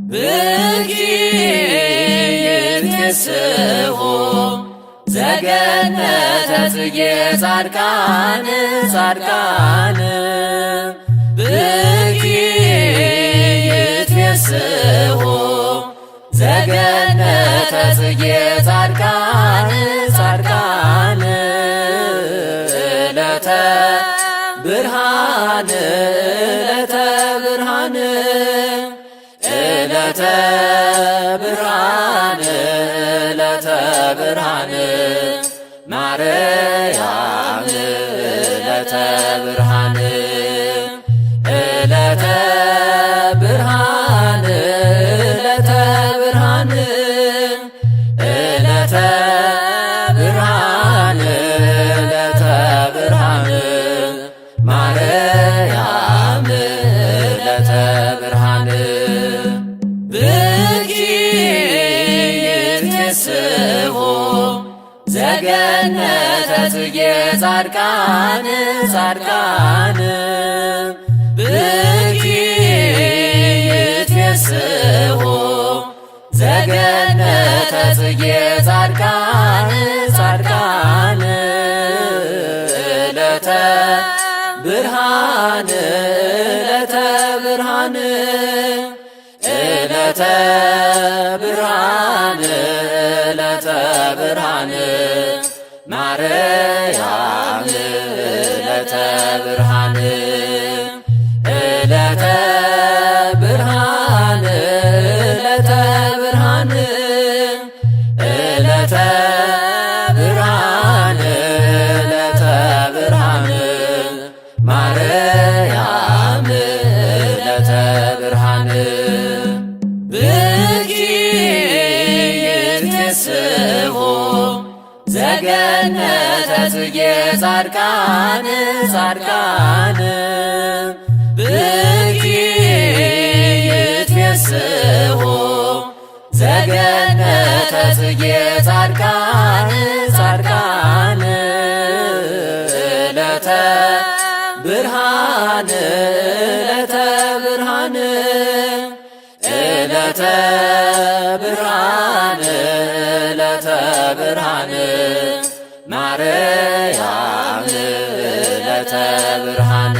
ብኪ ይትፌስሑ ዘገነተ ጽጌ ጻድቃን ጻድቃን ብኪ ይትፌስሑ ዘገነተ ጽጌ ጻድቃን ጻድቃን ዕለተ ብርሃን ዕለተ ብርሃን ዕለተ ብርሃን ዕለተ ብርሃን ማርያም ዕለተ ብርሃን ዕለተ ብርሃን ዕለተ ብርሃን ዕለተ ብርሃን ዕለተ ብርሃን ማርያም ዕለተ ብርሃን ብኪ ይትፌስሑ ዘገነተ ጽጌ ጻድቃን ጻድቃን ብኪ ይትፌስሑ ዘገነተ ጽጌ ጻድቃን ጻድቃን ዕለተ ብርሃን ዕለተ ብርሃን ዕለተ ብርሃን ዕለተ ብርሃን ማርያም ዕለተ ብርሃን ዕለተ ብርሃን ዕለተ ብርሃን ዕለተ ብርሃን ዕለተ ብርሃን ማርያም ዕለተ ብርሃን ብኪ ይትፌስሑ ዘገነተ ጽጌ ጻድቃን ጻድቃን ብኪ ይትፌስሑ ዘገነተ ጽጌ ጻድቃን ጻድቃን ዕለተ ብርሃን ዕለተ ብርሃን ዕለተ ብርሃን ዕለተ ብርሃን ማርያም ዕለተ ብርሃን